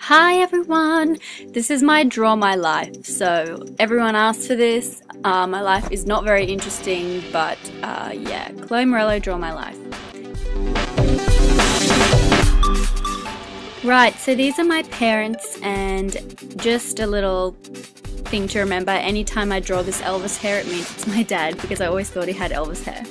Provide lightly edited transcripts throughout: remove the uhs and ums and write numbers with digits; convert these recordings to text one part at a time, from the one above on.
Hi everyone, this is my Draw My Life. So everyone asked for this. My life is not very interesting, but yeah, Chloe Morello, Draw My Life. Right, so these are my parents, and just a little thing to remember, anytime I draw this Elvis hair, it means it's my dad, because I always thought he had Elvis hair.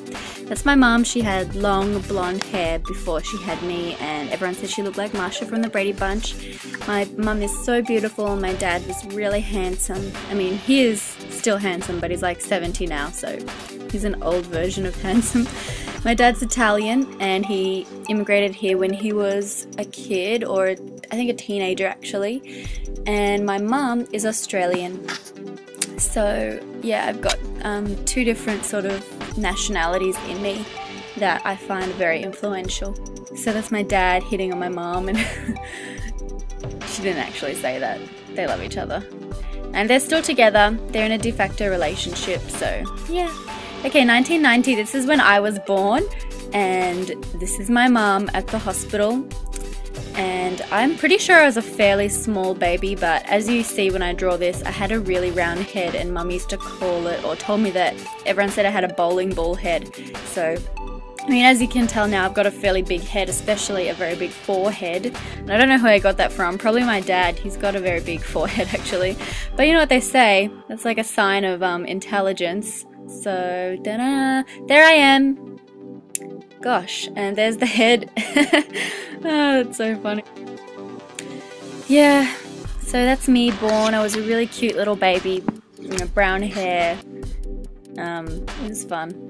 That's my mum. She had long blonde hair before she had me, and everyone said she looked like Marsha from the Brady Bunch. My mum is so beautiful, and my dad was really handsome. I mean, he is still handsome, but he's like 70 now, so he's an old version of handsome. My dad's Italian, and he immigrated here when he was a kid, or I think a teenager actually, and my mum is Australian. So yeah, I've got two different sort of nationalities in me that I find very influential. So that's my dad hitting on my mom, and she didn't actually say that. They love each other. And they're still together. They're in a de facto relationship, so yeah. Okay, 1990, this is when I was born, and this is my mom at the hospital. And I'm pretty sure I was a fairly small baby, but as you see when I draw this, I had a really round head, and mum used to call it, or told me that everyone said I had a bowling ball head. So, I mean, as you can tell now, I've got a fairly big head, especially a very big forehead. And I don't know who I got that from, probably my dad. He's got a very big forehead actually. But you know what they say, that's like a sign of intelligence. So, ta-da! There I am! Gosh, and there's the head. Oh, that's so funny. Yeah, so that's me born. I was a really cute little baby, you know, brown hair. It was fun.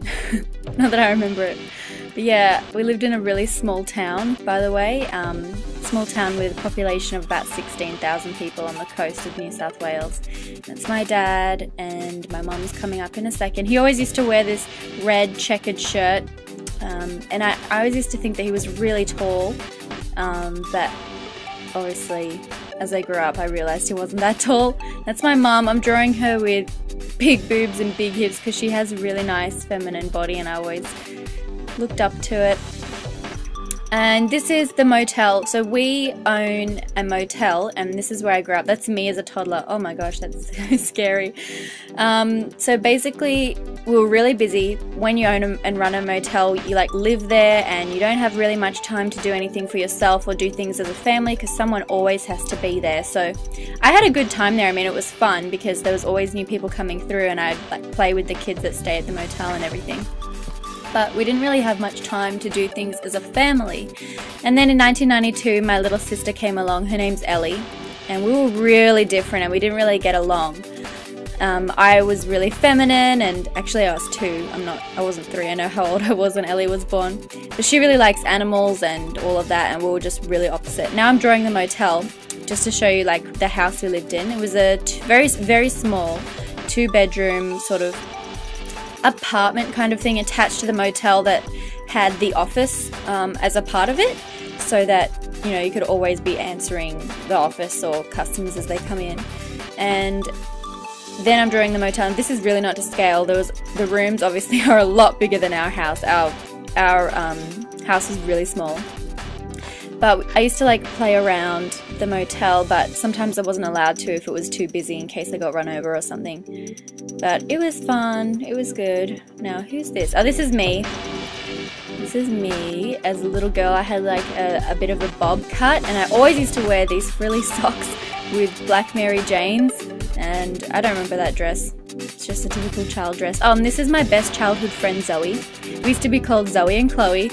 Not that I remember it. But yeah, we lived in a really small town, by the way. Small town with a population of about 16,000 people on the coast of New South Wales. That's my dad, and my mom's coming up in a second. He always used to wear this red checkered shirt, and I always used to think that he was really tall, but obviously as I grew up I realised he wasn't that tall. That's my mum. I'm drawing her with big boobs and big hips because she has a really nice feminine body, and I always looked up to it. And this is the motel. So we own a motel, and this is where I grew up. That's me as a toddler. Oh my gosh, that's so scary. So basically, we were really busy. When you own and run a motel, you like live there, and you don't have really much time to do anything for yourself or do things as a family because someone always has to be there. So I had a good time there. I mean, it was fun because there was always new people coming through, and I'd like play with the kids that stay at the motel and everything. But we didn't really have much time to do things as a family. And then in 1992, my little sister came along. Her name's Ellie, and we were really different, and we didn't really get along. I was really feminine, and actually I was 2. I wasn't 3. I know how old I was when Ellie was born. But she really likes animals and all of that, and we were just really opposite. Now I'm drawing the motel just to show you like the house we lived in. It was a very, very small 2-bedroom sort of apartment kind of thing attached to the motel that had the office as a part of it, so that, you know, you could always be answering the office or customers as they come in. And then I'm drawing the motel, and this is really not to scale. The rooms obviously are a lot bigger than our house. Our house is really small. But I used to like play around the motel, but sometimes I wasn't allowed to if it was too busy in case I got run over or something. But it was fun. It was good. Now, who's this? Oh, this is me. This is me as a little girl. I had like a bit of a bob cut, and I always used to wear these frilly socks with black Mary Janes, and I don't remember that dress. It's just a typical child dress. Oh, and this is my best childhood friend, Zoe. We used to be called Zoe and Chloe.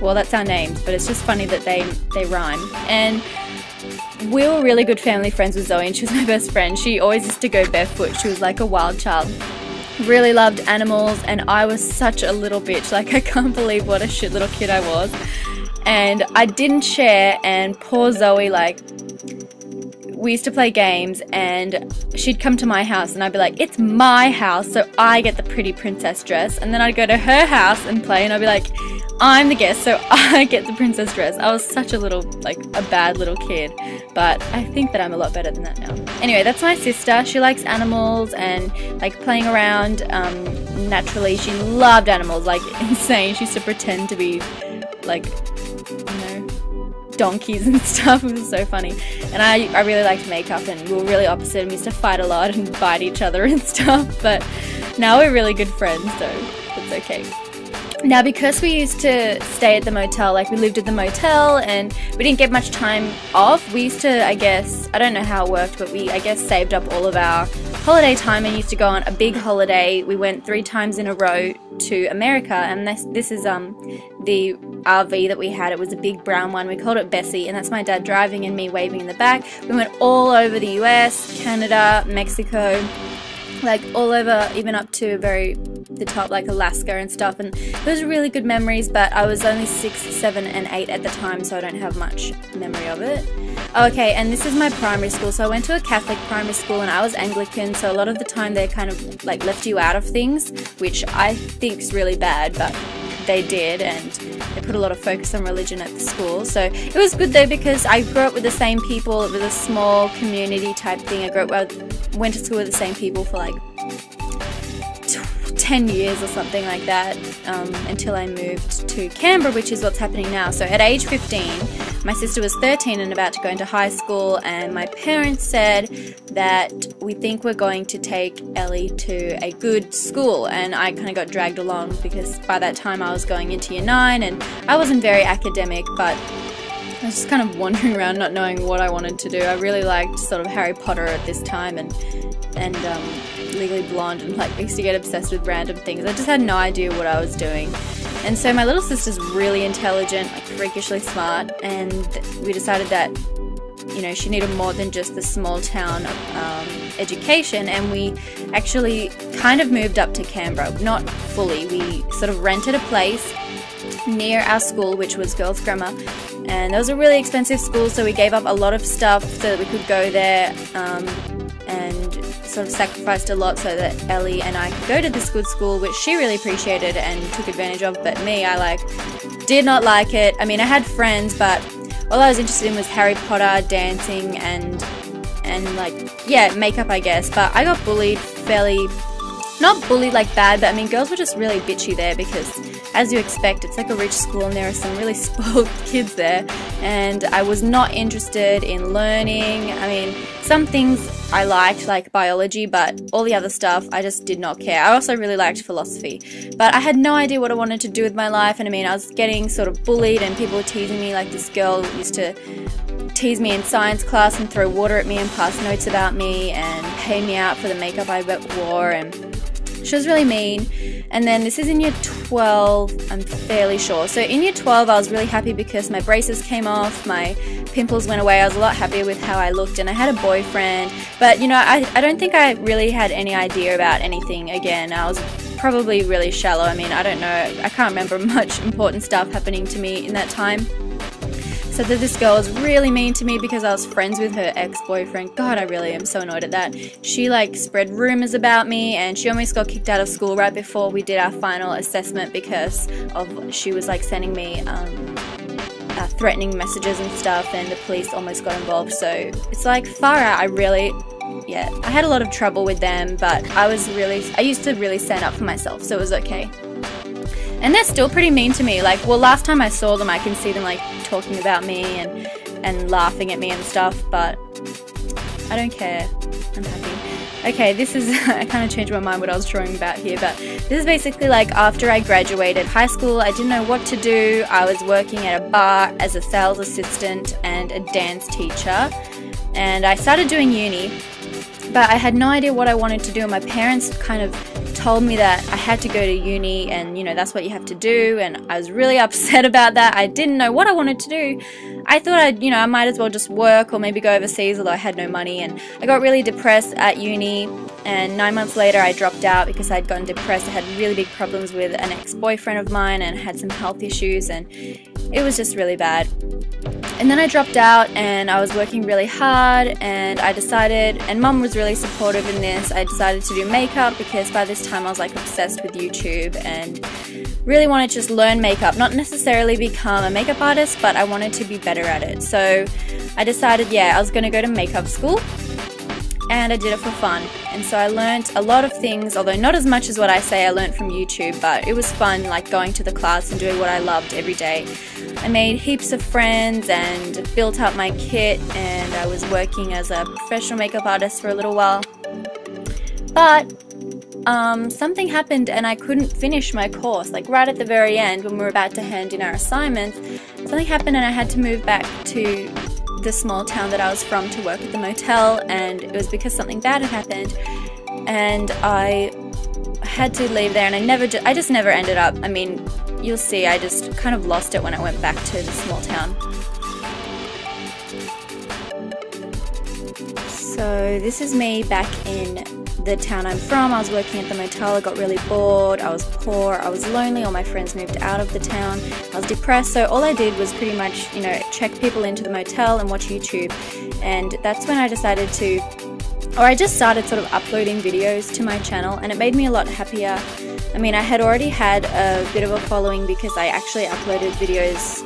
Well, that's our names, but it's just funny that they rhyme. And we were really good family friends with Zoe, and she was my best friend. She always used to go barefoot. She was like a wild child. Really loved animals, and I was such a little bitch. Like, I can't believe what a shit little kid I was. And I didn't share, and poor Zoe, like, we used to play games, and she'd come to my house, and I'd be like, it's my house, so I get the pretty princess dress. And then I'd go to her house and play, and I'd be like, I'm the guest, so I get the princess dress. I was such a little, like, a bad little kid, but I think that I'm a lot better than that now. Anyway, that's my sister. She likes animals and, like, playing around naturally. She loved animals, like, insane. She used to pretend to be, like, you know, donkeys and stuff. It was so funny. And I really liked makeup, and we were really opposite. We used to fight a lot and bite each other and stuff, but now we're really good friends, so it's okay. Now, because we used to stay at the motel, like we lived at the motel and we didn't get much time off, we used to, I guess, I don't know how it worked, but we, I guess, saved up all of our holiday time and used to go on a big holiday. We went 3 times in a row to America, and this is the RV that we had. It was a big brown one. We called it Bessie, and that's my dad driving and me waving in the back. We went all over the US, Canada, Mexico, like all over, even up to the top, like Alaska and stuff, and those are really good memories, but I was only 6, 7 and 8 at the time, so I don't have much memory of it. Okay, and this is my primary school. So I went to a Catholic primary school and I was Anglican, so a lot of the time they kind of like left you out of things, which I think is really bad, but they did, and they put a lot of focus on religion at the school. So it was good though, because I grew up with the same people. It was a small community type thing. I went to school with the same people for like 10 years or something like that, until I moved to Canberra, which is what's happening now. So at age 15, my sister was 13 and about to go into high school, and my parents said that we think we're going to take Ellie to a good school, and I kind of got dragged along because by that time I was going into year 9 and I wasn't very academic, but I was just kind of wandering around not knowing what I wanted to do. I really liked sort of Harry Potter at this time, and Legally Blonde, and like I used to get obsessed with random things. I just had no idea what I was doing. And so my little sister's really intelligent, like freakishly smart, and we decided that, you know, she needed more than just the small town education, and we actually kind of moved up to Canberra. Not fully, we sort of rented a place near our school, which was Girls Grammar, and that was a really expensive school, so we gave up a lot of stuff so that we could go there, and sort of sacrificed a lot so that Ellie and I could go to this good school, which she really appreciated and took advantage of, but me, I did not like it. I mean, I had friends, but all I was interested in was Harry Potter, dancing, and makeup, I guess. But I got bullied fairly, not bullied like bad, but I mean, girls were just really bitchy there because, as you expect, it's like a rich school and there are some really spoiled kids there, and I was not interested in learning. I mean, some things I liked, like biology, but all the other stuff I just did not care. I also really liked philosophy, but I had no idea what I wanted to do with my life, and I mean, I was getting sort of bullied and people were teasing me. Like this girl used to tease me in science class and throw water at me and pass notes about me and pay me out for the makeup I wore, and she was really mean. And then this is in year 12, I'm fairly sure. So in year 12 I was really happy because my braces came off, my pimples went away. I was a lot happier with how I looked, and I had a boyfriend. But you know, I don't think I really had any idea about anything again. I was probably really shallow. I mean, I don't know, I can't remember much important stuff happening to me in that time. So that this girl was really mean to me because I was friends with her ex-boyfriend. God, I really am so annoyed at that. She like spread rumors about me, and she almost got kicked out of school right before we did our final assessment because of she was like sending me threatening messages and stuff, and the police almost got involved. So it's like far out. I had a lot of trouble with them, but I used to really stand up for myself, so it was okay. And they're still pretty mean to me. Like, well, last time I saw them, I can see them like talking about me and laughing at me and stuff, but I don't care. I'm happy. Okay, this is, I kind of changed my mind what I was drawing about here, but this is basically like after I graduated high school. I didn't know what to do. I was working at a bar as a sales assistant and a dance teacher, and I started doing uni, but I had no idea what I wanted to do, and my parents kind of told me that I had to go to uni, and you know, that's what you have to do, and I was really upset about that. I didn't know what I wanted to do. I thought I might as well just work or maybe go overseas, although I had no money, and I got really depressed at uni, and 9 months later I dropped out because I'd gotten depressed. I had really big problems with an ex-boyfriend of mine and had some health issues, and it was just really bad. And then I dropped out and I was working really hard, and I decided, and Mum was really supportive in this, I decided to do makeup because by this time I was like obsessed with YouTube and really wanted to just learn makeup, not necessarily become a makeup artist, but I wanted to be better at it. So I decided, I was going to go to makeup school, and I did it for fun. And so I learned a lot of things, although not as much as what I say I learned from YouTube, but it was fun, like going to the class and doing what I loved every day. I made heaps of friends and built up my kit, and I was working as a professional makeup artist for a little while. But something happened and I couldn't finish my course. Like right at the very end when we were about to hand in our assignments, something happened and I had to move back to the small town that I was from to work at the motel, and it was because something bad had happened and I had to leave there, and I just never ended up. I mean, you'll see, I just kind of lost it when I went back to the small town. So this is me back in the town I'm from. I was working at the motel, I got really bored, I was poor, I was lonely, all my friends moved out of the town, I was depressed, so all I did was pretty much, you know, check people into the motel and watch YouTube. And that's when I decided to, or I just started sort of uploading videos to my channel, and it made me a lot happier. I mean, I had already had a bit of a following because I actually uploaded videos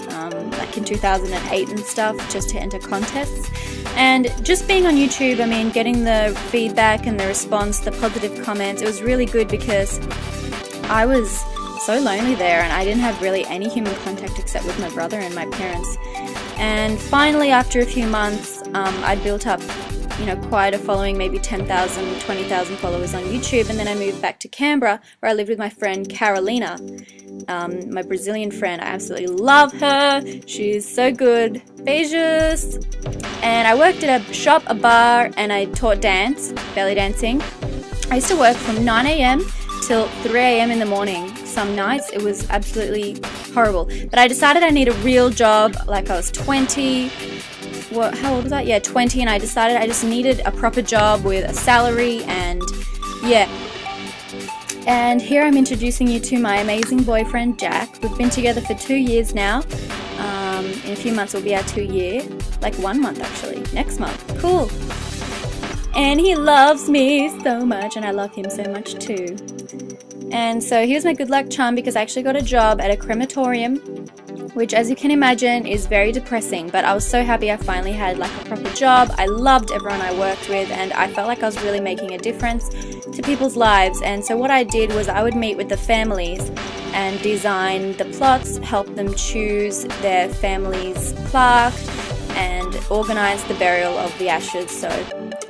like in 2008 and stuff, just to enter contests. And just being on YouTube, I mean, getting the feedback and the response, the positive comments, it was really good because I was so lonely there and I didn't have really any human contact except with my brother and my parents. And finally, after a few months, I'd built up, you know, quite a following, maybe 10,000, 20,000 followers on YouTube, and then I moved back to Canberra where I lived with my friend Carolina, my Brazilian friend. I absolutely love her. She's so good. Beijos. And I worked at a shop, a bar, and I taught dance, belly dancing. I used to work from 9 AM till 3 AM in the morning. Some nights it was absolutely horrible. But I decided I need a real job. Like, I was 20. How old was I? Yeah, 20, and I decided I just needed a proper job with a salary, and yeah. And here I'm introducing you to my amazing boyfriend, Jack. We've been together for 2 years now. In a few months will be our 2 year. Like 1 month actually, next month. Cool. And he loves me so much, and I love him so much too. And so here's my good luck charm, because I actually got a job at a crematorium, which, as you can imagine, is very depressing, but I was so happy I finally had like a proper job. I loved everyone I worked with, and I felt like I was really making a difference to people's lives. And so what I did was I would meet with the families and design the plots, help them choose their family's plaque, and organize the burial of the ashes. So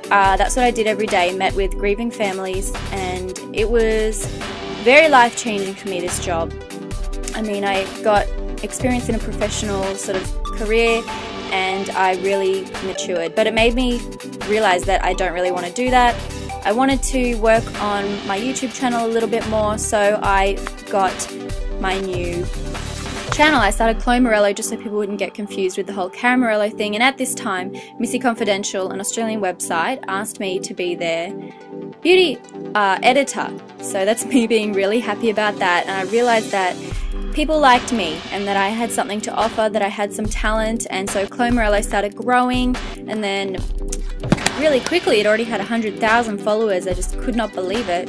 that's what I did every day, met with grieving families, and it was very life-changing for me, this job. I mean, I got experience in a professional sort of career, and I really matured, but it made me realize that I don't really want to do that. I wanted to work on my YouTube channel a little bit more, so I got my new channel. I started Chloe Morello just so people wouldn't get confused with the whole Karen Morello thing, and at this time Missy Confidential, an Australian website, asked me to be their beauty editor. So that's me being really happy about that, and I realized that people liked me and that I had something to offer, that I had some talent. And so Chloe Morello started growing, and then really quickly it already had 100,000 followers. I just could not believe it.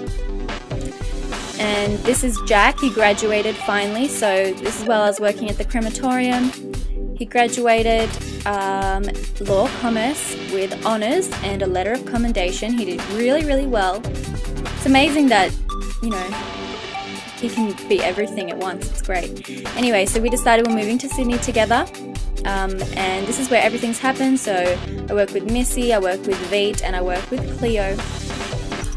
And this is Jack. He graduated finally. So this is while I was working at the crematorium. He graduated law commerce with honours and a letter of commendation. He did really, really well. It's amazing that, you know, he can be everything at once. It's great. Anyway, so we decided we're moving to Sydney together, and this is where everything's happened. So I work with Missy, I work with Veet, and I work with Cleo.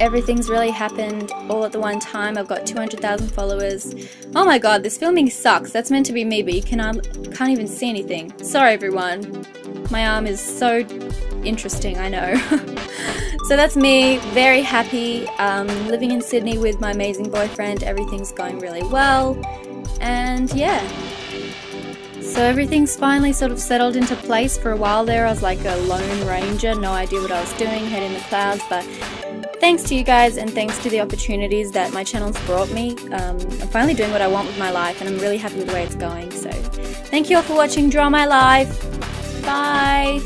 Everything's really happened all at the one time. I've got 200,000 followers. Oh my god, this filming sucks. That's meant to be me, but you can't even see anything. Sorry everyone. My arm is so interesting, I know. So that's me, very happy, living in Sydney with my amazing boyfriend. Everything's going really well, and yeah. So everything's finally sort of settled into place. For a while there I was like a lone ranger, no idea what I was doing, head in the clouds, but thanks to you guys and thanks to the opportunities that my channel's brought me, I'm finally doing what I want with my life, and I'm really happy with the way it's going. So thank you all for watching Draw My Life. Bye!